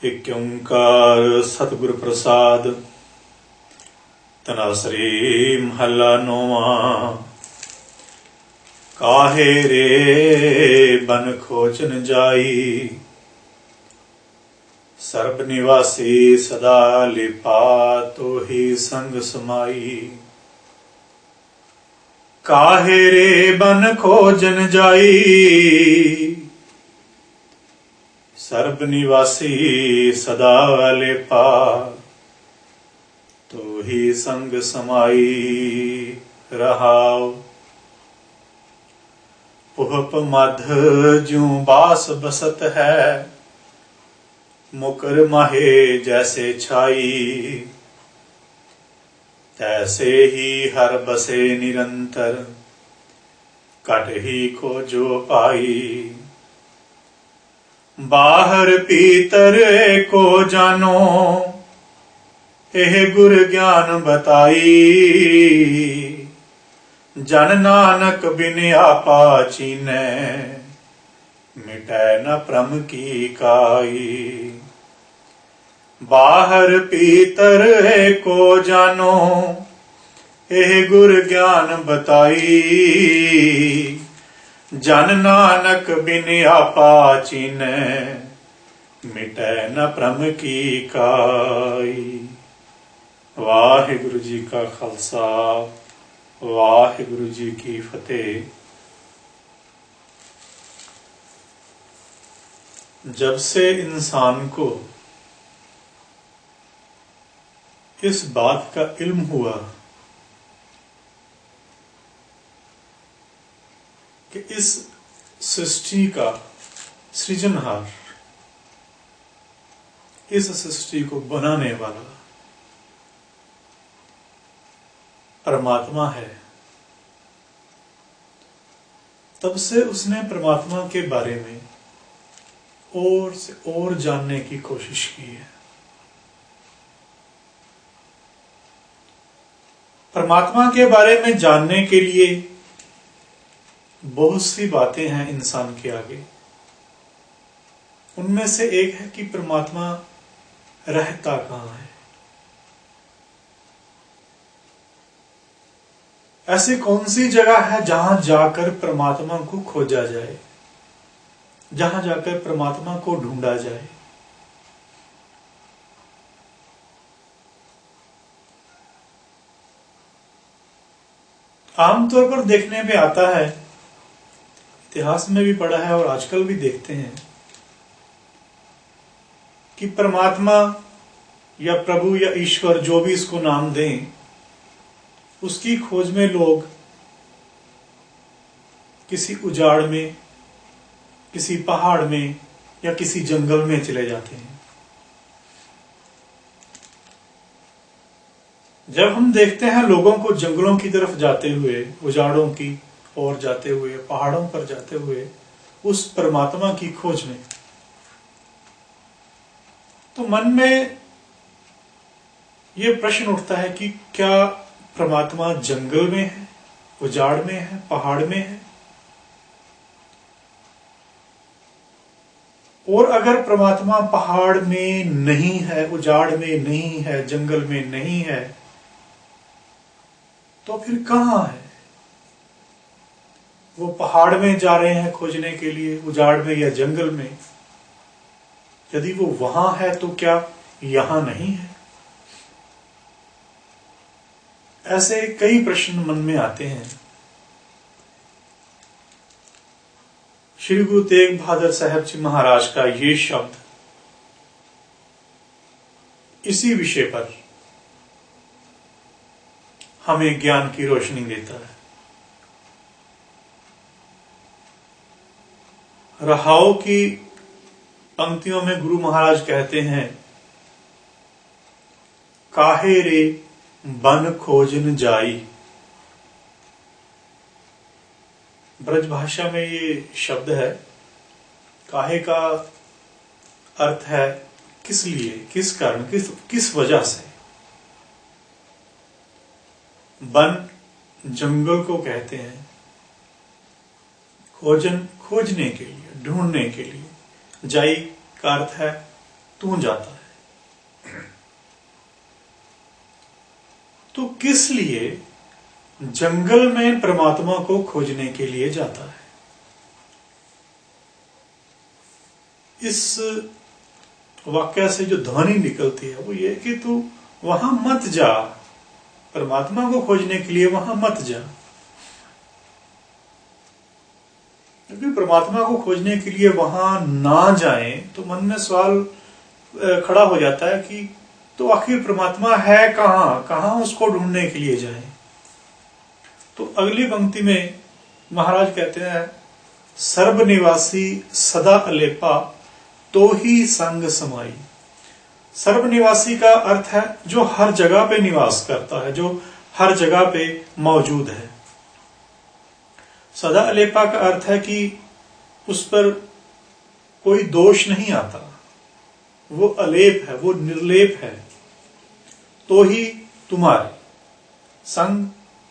एक ओंकार सतगुर प्रसाद। तनासरी महला नौवा। काहे रे बन खोजन जाई, सर्ब निवासी सदा लिपा तो ही संग समाई। काहे रे बन खोजन जाई, सर्ब निवासी सदा लेपा तो ही संग समाई। रहाओ पुहप मध ज्यों बास बसत है, मुकर माहे जैसे छाई। तैसे ही हर बसे निरंतर, कट ही को जो पाई। बाहर भीतर को जानो, एह गुर ज्ञान बताई। जन नानक बिन आपा चीनै, मिटै न भ्रम की काई। बाहर भीतर को जानो, एह गुर ज्ञान बताई। जन नानक बिन आपा चीनै, मिटै न भ्रम की काई। वाहिगुरु जी का खालसा, वाहिगुरु जी की फतेह। जब से इंसान को इस बात का इल्म हुआ कि इस सृष्टि का सृजनहार, इस सृष्टि को बनाने वाला परमात्मा है, तब से उसने परमात्मा के बारे में और से और जानने की कोशिश की है। परमात्मा के बारे में जानने के लिए बहुत सी बातें हैं इंसान के आगे। उनमें से एक है कि परमात्मा रहता कहां है। ऐसी कौन सी जगह है जहां जाकर परमात्मा को खोजा जाए, जहां जाकर परमात्मा को ढूंढा जाए। आमतौर पर देखने में आता है, इतिहास में भी पढ़ा है और आजकल भी देखते हैं कि परमात्मा या प्रभु या ईश्वर, जो भी इसको नाम दें, उसकी खोज में लोग किसी उजाड़ में, किसी पहाड़ में या किसी जंगल में चले जाते हैं। जब हम देखते हैं लोगों को जंगलों की तरफ जाते हुए, उजाड़ों की ओर जाते हुए, पहाड़ों पर जाते हुए, उस परमात्मा की खोज में, तो मन में यह प्रश्न उठता है कि क्या परमात्मा जंगल में है, उजाड़ में है, पहाड़ में है? और अगर परमात्मा पहाड़ में नहीं है, उजाड़ में नहीं है, जंगल में नहीं है, तो फिर कहां है? वो पहाड़ में जा रहे हैं खोजने के लिए, उजाड़ में या जंगल में। यदि वो वहां है तो क्या यहां नहीं है? ऐसे कई प्रश्न मन में आते हैं। श्री गुरु तेग बहादुर साहब जी महाराज का ये शब्द इसी विषय पर हमें ज्ञान की रोशनी देता है। रहाओ की पंक्तियों में गुरु महाराज कहते हैं, काहे रे बन खोजन जाई। ब्रज भाषा में ये शब्द है। काहे का अर्थ है किस लिए, किस कारण, किस वजह से। वन जंगल को कहते हैं, खोजन खोजने के लिए, ढूंढने के लिए। जाई का अर्थ है तू जाता है। तो किस लिए जंगल में परमात्मा को खोजने के लिए जाता है? इस वाक्य से जो ध्वनि निकलती है वो ये कि तू वहां मत जा, परमात्मा को खोजने के लिए वहां मत जा। क्योंकि परमात्मा को खोजने के लिए वहां ना जाएं तो मन में सवाल खड़ा हो जाता है कि तो आखिर परमात्मा है कहां, कहां उसको ढूंढने के लिए जाएं। तो अगली पंक्ति में महाराज कहते हैं, सर्वनिवासी सदा अलेपा तो ही संग समाई। सर्वनिवासी का अर्थ है जो हर जगह पे निवास करता है, जो हर जगह पे मौजूद है। सदा अलेपा का अर्थ है कि उस पर कोई दोष नहीं आता, वो अलेप है, वो निर्लेप है। तो ही तुम्हारे संग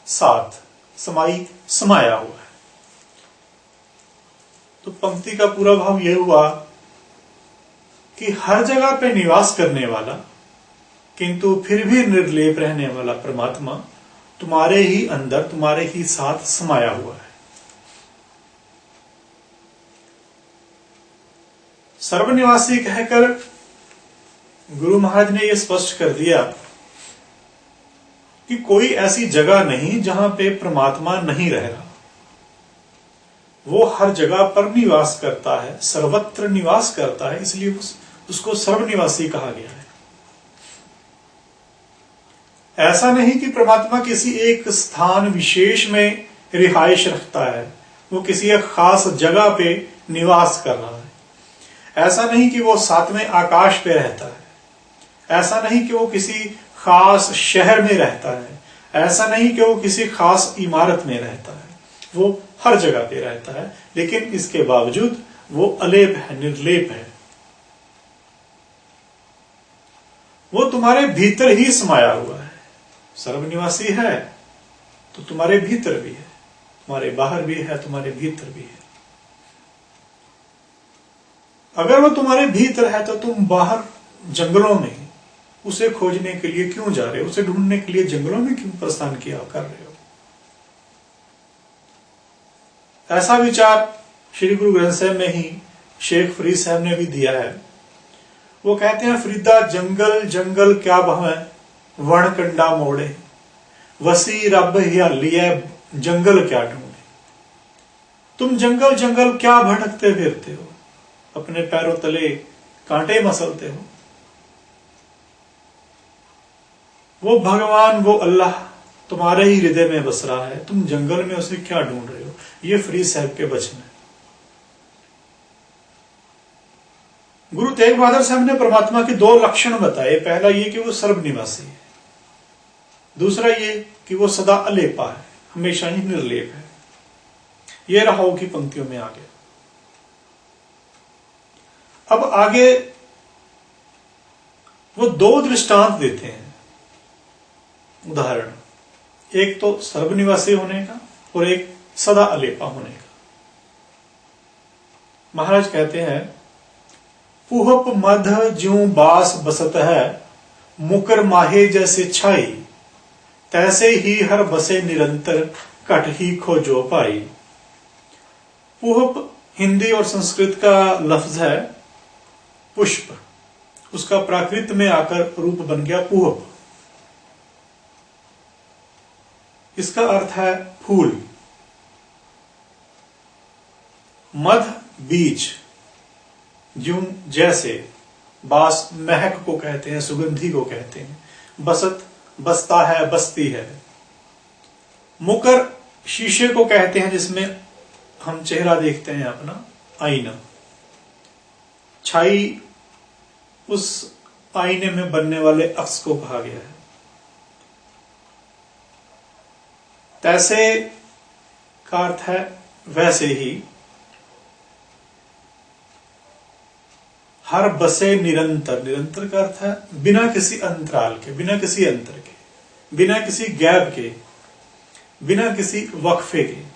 साथ समाई समाया हुआ है। तो पंक्ति का पूरा भाव यह हुआ कि हर जगह पे निवास करने वाला किंतु फिर भी निर्लेप रहने वाला परमात्मा तुम्हारे ही अंदर, तुम्हारे ही साथ समाया हुआ है। सर्वनिवासी कहकर गुरु महाराज ने यह स्पष्ट कर दिया कि कोई ऐसी जगह नहीं जहां पे परमात्मा नहीं रह रहा। वो हर जगह पर निवास करता है, सर्वत्र निवास करता है, इसलिए उसको सर्वनिवासी कहा गया है। ऐसा नहीं कि परमात्मा किसी एक स्थान विशेष में रिहाइश रखता है, वो किसी एक खास जगह पे निवास कर रहा है। ऐसा नहीं कि वो सातवें आकाश पे रहता है, ऐसा नहीं कि वो किसी खास शहर में रहता है, ऐसा नहीं कि वो किसी खास इमारत में रहता है। वो हर जगह पे रहता है, लेकिन इसके बावजूद वो अलेप है, निर्लेप है। वो तुम्हारे भीतर ही समाया हुआ है। सर्वनिवासी है तो तुम्हारे भीतर भी है, तुम्हारे बाहर भी है, तुम्हारे भीतर भी है। अगर वो तुम्हारे भीतर है तो तुम बाहर जंगलों में उसे खोजने के लिए क्यों जा रहे हो, उसे ढूंढने के लिए जंगलों में क्यों प्रस्थान किया कर रहे हो? ऐसा विचार श्री गुरु ग्रंथ साहब में ही शेख फरीद साहब ने भी दिया है। वो कहते हैं, फरीदा जंगल जंगल क्या भावे वण कंडा मोड़े, वसी रब हियाली है जंगल क्या ढूंढे। तुम जंगल जंगल क्या भटकते फिरते हो, अपने पैरों तले कांटे मसलते हो। वो भगवान, वो अल्लाह तुम्हारे ही हृदय में बस रहा है, तुम जंगल में उसे क्या ढूंढ रहे हो। ये फरीद साहब के वचन है। गुरु तेग बहादुर साहब ने परमात्मा के दो लक्षण बताए। पहला ये कि वो सर्वनिवासी है, दूसरा ये कि वो सदा अलेपा है, हमेशा ही निर्लेप है। ये राहों की पंक्तियों में आ गया। अब आगे वो दो दृष्टांत देते हैं, उदाहरण, एक तो सर्वनिवासी होने का और एक सदा अलेपा होने का। महाराज कहते हैं, पुहप मध ज्यों बास बसत है, मुकर माहे जैसे छाई, तैसे ही हर बसे निरंतर, कट ही खोजो पाई। पुहप हिंदी और संस्कृत का लफ्ज है पुष्प, उसका प्राकृत में आकर रूप बन गया पुहप। इसका अर्थ है फूल। मध बीज, ज्यों जैसे, बास महक को कहते हैं, सुगंधी को कहते हैं, बसत बसता है, बसती है। मुकर शीशे को कहते हैं जिसमें हम चेहरा देखते हैं अपना, आईना। छाई उस आईने में बनने वाले अक्स को कहा गया है। तैसे का अर्थ है वैसे ही, हर बसे निरंतर, निरंतर का अर्थ है बिना किसी अंतराल के, बिना किसी अंतर के, बिना किसी गैप के, बिना किसी वक्फे के।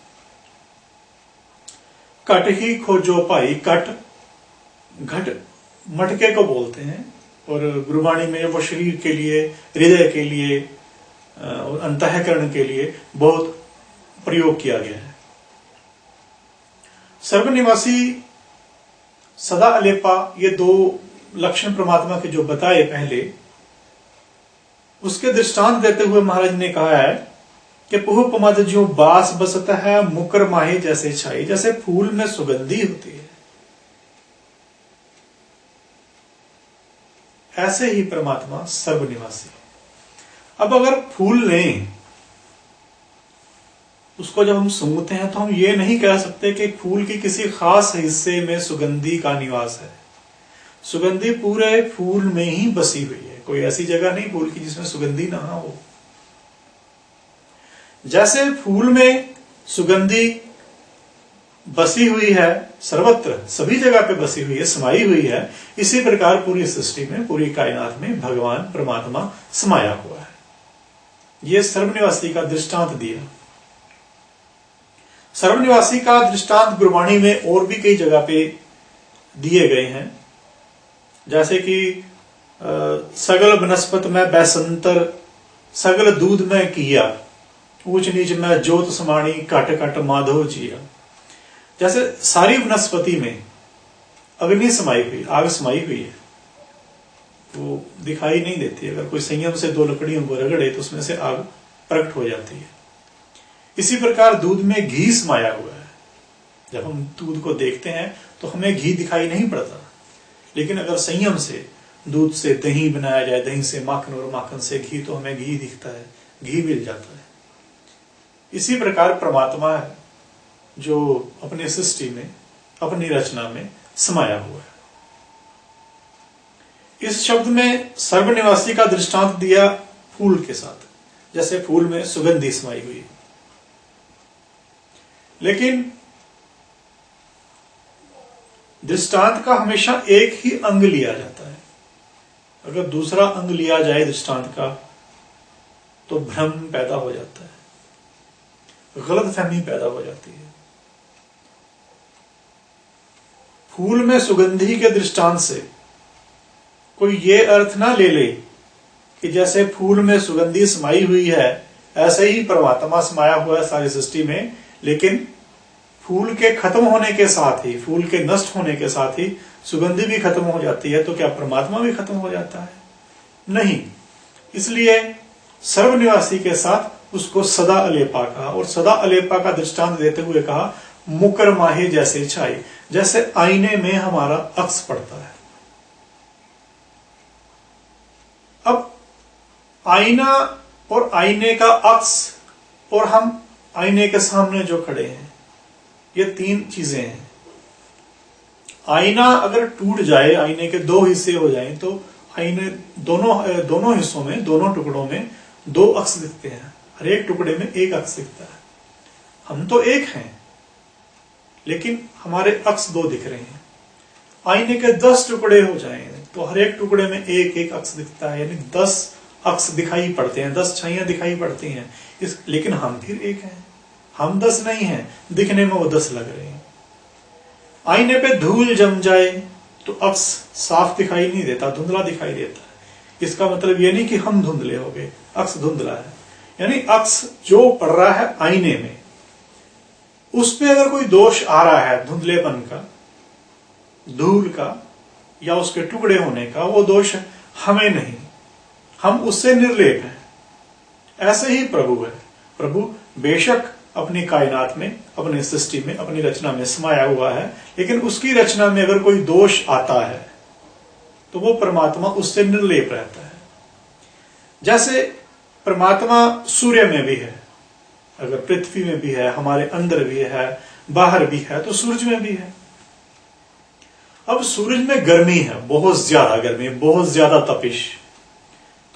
कट ही खोजो पाई, कट घट मटके को बोलते हैं, और गुरबाणी में वो शरीर के लिए, हृदय के लिए और अंतःकरण के लिए बहुत प्रयोग किया गया है। सर्वनिवासी, सदा अलेपा, ये दो लक्षण परमात्मा के जो बताए पहले, उसके दृष्टांत देते हुए महाराज ने कहा है कि पुह पमद जो बास बसत है, मुकर माहे जैसे छाई। जैसे फूल में सुगंधी होती है, ऐसे ही परमात्मा सर्वनिवासी। अब अगर फूल लें, उसको जब हम सूंघते हैं तो हम ये नहीं कह सकते कि फूल की किसी खास हिस्से में सुगंधी का निवास है। सुगंधी पूरे फूल में ही बसी हुई है, कोई ऐसी जगह नहीं फूल की जिसमें सुगंधी ना हो। जैसे फूल में सुगंधी बसी हुई है, सर्वत्र सभी जगह पे बसी हुई है, समाई हुई है, इसी प्रकार पूरी सृष्टि में, पूरी कायनात में भगवान परमात्मा समाया हुआ है। यह सर्वनिवासी का दृष्टांत दिया। सर्वनिवासी का दृष्टांत गुरबाणी में और भी कई जगह पे दिए गए हैं, जैसे कि सगल बनस्पत में बैसंतर, सगल दूध में किया, ऊंच नीच में ज्योत समाणी, कट कट माधव जिया। जैसे सारी वनस्पति में अग्नि समाई हुई, आग समाई हुई है, वो दिखाई नहीं देती। अगर कोई संयम से दो लकड़ियों को रगड़े तो उसमें से आग प्रकट हो जाती है। इसी प्रकार दूध में घी समाया हुआ है। जब हम दूध को देखते हैं तो हमें घी दिखाई नहीं पड़ता, लेकिन अगर संयम से दूध से दही बनाया जाए, दही से माखन और माखन से घी, तो हमें घी दिखता है, घी मिल जाता है। इसी प्रकार परमात्मा है जो अपनी सृष्टि में, अपनी रचना में समाया हुआ है। इस शब्द में सर्वनिवासी का दृष्टांत दिया फूल के साथ, जैसे फूल में सुगंधी समाई हुई। लेकिन दृष्टांत का हमेशा एक ही अंग लिया जाता है। अगर दूसरा अंग लिया जाए दृष्टांत का तो भ्रम पैदा हो जाता है, गलतफहमी पैदा हो जाती है। फूल में सुगंधी के दृष्टांत से कोई ये अर्थ ना ले ले कि जैसे फूल में सुगंधी समाई हुई है ऐसे ही परमात्मा समाया हुआ है सारी सृष्टि में, लेकिन फूल के खत्म होने के साथ ही, फूल के नष्ट होने के साथ ही सुगंधी भी खत्म हो जाती है, तो क्या परमात्मा भी खत्म हो जाता है? नहीं। इसलिए सर्वनिवासी के साथ उसको सदा अलेपा कहा, और सदा अलेपा का दृष्टांत देते हुए कहा मुकर माहे जैसे छाई। जैसे आईने में हमारा अक्स पड़ता है। अब आईना और आईने का अक्स और हम आईने के सामने जो खड़े हैं, ये तीन चीजें हैं। आईना अगर टूट जाए, आईने के दो हिस्से हो जाएं, तो आईने दोनों हिस्सों में, दोनों टुकड़ों में दो अक्स दिखते हैं, हर एक टुकड़े में एक अक्स दिखता है। हम तो एक हैं, लेकिन हमारे अक्स दो दिख रहे हैं। आईने के 10 टुकड़े हो जाएं तो हर एक टुकड़े में एक एक अक्स दिखता है, यानी 10 अक्स दिखाई पड़ते हैं, 10 छाइयां दिखाई पड़ती हैं। लेकिन हम फिर एक हैं, हम 10 नहीं हैं, दिखने में वो 10 लग रहे हैं। आईने पे धूल जम जाए तो अक्स साफ दिखाई नहीं देता, धुंधला दिखाई देता है। इसका मतलब ये नहीं कि हम धुंधले हो गए, अक्स धुंधला है। यानी अक्स जो पड़ रहा है आईने में, उस पे अगर कोई दोष आ रहा है धुंधलेपन का, धूल का या उसके टुकड़े होने का, वो दोष हमें नहीं, हम उससे निर्लेप हैं। ऐसे ही प्रभु है। प्रभु बेशक अपनी कायनात में, अपनी सृष्टि में, अपनी रचना में समाया हुआ है, लेकिन उसकी रचना में अगर कोई दोष आता है तो वो परमात्मा उससे निर्लेप रहता है। जैसे परमात्मा सूर्य में भी है, अगर पृथ्वी में भी है, हमारे अंदर भी है, बाहर भी है, तो सूरज में भी है। अब सूरज में गर्मी है, बहुत ज्यादा गर्मी, बहुत ज्यादा तपिश,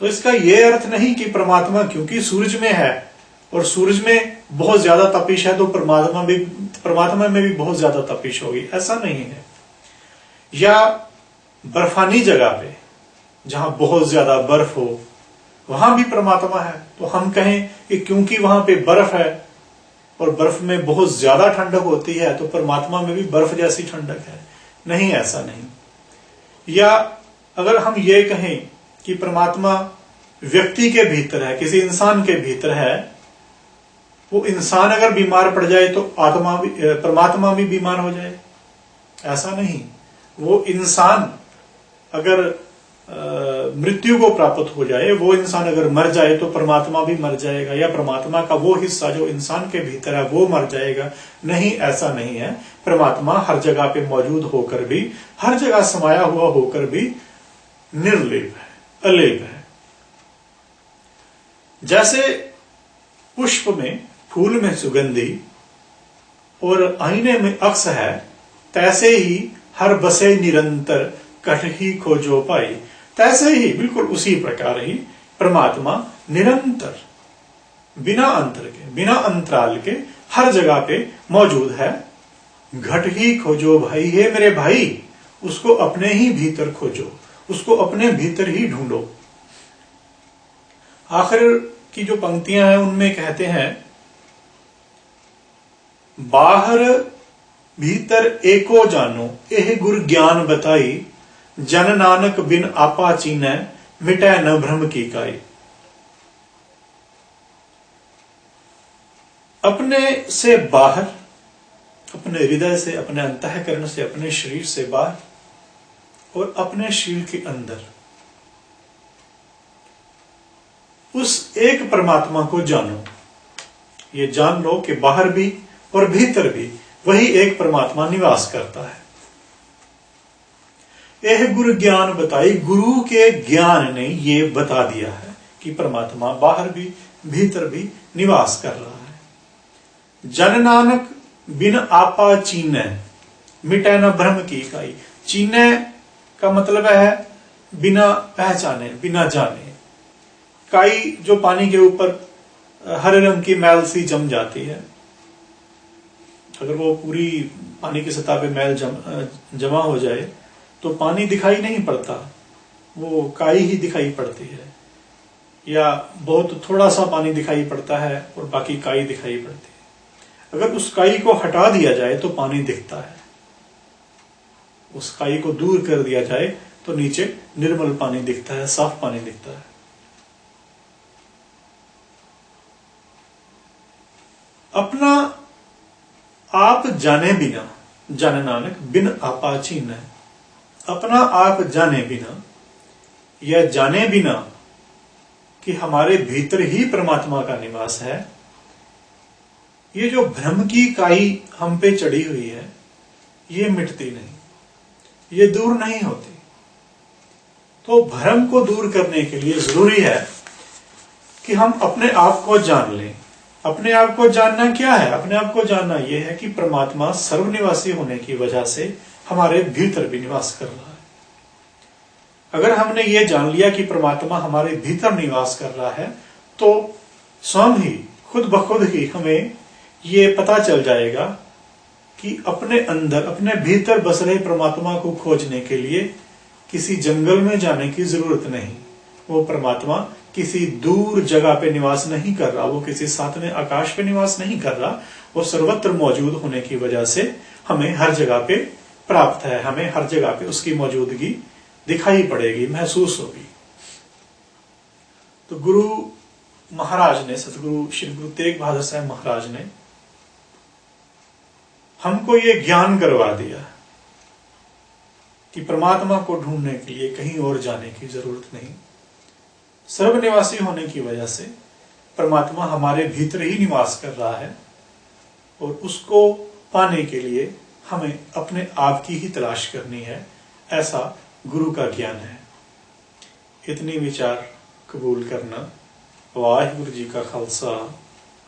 तो इसका यह अर्थ नहीं कि परमात्मा क्योंकि सूरज में है और सूरज में बहुत ज्यादा तपिश है तो परमात्मा में भी बहुत ज्यादा तपिश होगी, ऐसा नहीं है। या बर्फानी जगह पे जहां बहुत ज्यादा बर्फ हो, वहां भी परमात्मा है, तो हम कहें कि क्योंकि वहां पे बर्फ है और बर्फ में बहुत ज्यादा ठंडक होती है तो परमात्मा में भी बर्फ जैसी ठंडक है, नहीं, ऐसा नहीं। या अगर हम ये कहें कि परमात्मा व्यक्ति के भीतर है, किसी इंसान के भीतर है, वो इंसान अगर बीमार पड़ जाए तो परमात्मा भी बीमार हो जाए, ऐसा नहीं। वो इंसान अगर मृत्यु को प्राप्त हो जाए, वो इंसान अगर मर जाए तो परमात्मा भी मर जाएगा, या परमात्मा का वो हिस्सा जो इंसान के भीतर है वो मर जाएगा। नहीं, ऐसा नहीं है। परमात्मा हर जगह पे मौजूद होकर भी, हर जगह समाया हुआ होकर भी निर्लेप है, अलेप है। जैसे पुष्प में, फूल में सुगंधी और आईने में अक्स है, तैसे ही हर बसे निरंतर कटही खोजो पाई। तैसे ही, बिल्कुल उसी प्रकार ही परमात्मा निरंतर, बिना अंतर के, बिना अंतराल के हर जगह पे मौजूद है। घट ही खोजो भाई, हे मेरे भाई, उसको अपने ही भीतर खोजो, उसको अपने भीतर ही ढूंढो। आखिर की जो पंक्तियां हैं उनमें कहते हैं, बाहर भीतर एको जानो, एह गुर ज्ञान बताई, जन नानक बिन आपा चीनै, मिटै न भ्रम की काई। अपने से बाहर, अपने हृदय से, अपने अंतःकरण से, अपने शरीर से बाहर और अपने शरीर के अंदर उस एक परमात्मा को जानो। ये जान लो कि बाहर भी और भीतर भी वही एक परमात्मा निवास करता है। यह गुरु ज्ञान बताई, गुरु के ज्ञान ने ये बता दिया है कि परमात्मा बाहर भी भीतर भी निवास कर रहा है। जन नानक बिन आपा चीनै, मिटै न भ्रम की काई। चीनै का मतलब है बिना पहचाने, बिना जाने। काई जो पानी के ऊपर हरे रंग की मैल सी जम जाती है, अगर वो पूरी पानी की सतह पे मैल जमा हो जाए तो पानी दिखाई नहीं पड़ता, वो काई ही दिखाई पड़ती है। या बहुत थोड़ा सा पानी दिखाई पड़ता है और बाकी काई दिखाई पड़ती है। अगर उस काई को हटा दिया जाए तो पानी दिखता है, उस काई को दूर कर दिया जाए तो नीचे निर्मल पानी दिखता है, साफ पानी दिखता है। अपना आप जाने बिना, जन नानक बिन आपा चीनै। अपना आप जाने बिना, या जाने बिना कि हमारे भीतर ही परमात्मा का निवास है, ये जो भ्रम की काई हम पे चढ़ी हुई है, ये मिटती नहीं, ये दूर नहीं होती। तो भ्रम को दूर करने के लिए जरूरी है कि हम अपने आप को जान लें। अपने आप को जानना क्या है? अपने आप को जानना यह है कि परमात्मा सर्वनिवासी होने की वजह से हमारे भीतर भी निवास कर रहा है। अगर हमने ये जान लिया कि परमात्मा हमारे भीतर निवास कर रहा है, तो स्वयं ही, खुद ब खुद ही हमें ये पता चल जाएगा कि अपने अंदर, अपने भीतर बस रहे परमात्मा को खोजने के लिए किसी जंगल में जाने की जरूरत नहीं। वो परमात्मा किसी दूर जगह पे निवास नहीं कर रहा, वो किसी सातवें आकाश पे निवास नहीं कर रहा। वो सर्वत्र मौजूद होने की वजह से हमें हर जगह पे प्राप्त है, हमें हर जगह पे उसकी मौजूदगी दिखाई पड़ेगी, महसूस होगी। तो गुरु महाराज ने, सतगुरु श्री गुरु तेग बहादुर साहब महाराज ने हमको ये ज्ञान करवा दिया कि परमात्मा को ढूंढने के लिए कहीं और जाने की जरूरत नहीं। सर्वनिवासी होने की वजह से परमात्मा हमारे भीतर ही निवास कर रहा है, और उसको पाने के लिए हमें अपने आप की ही तलाश करनी है, ऐसा गुरु का ज्ञान है। इतनी विचार कबूल करना। वाहिगुरु जी का खालसा,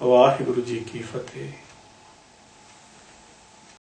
वाहिगुरु जी की फतेह।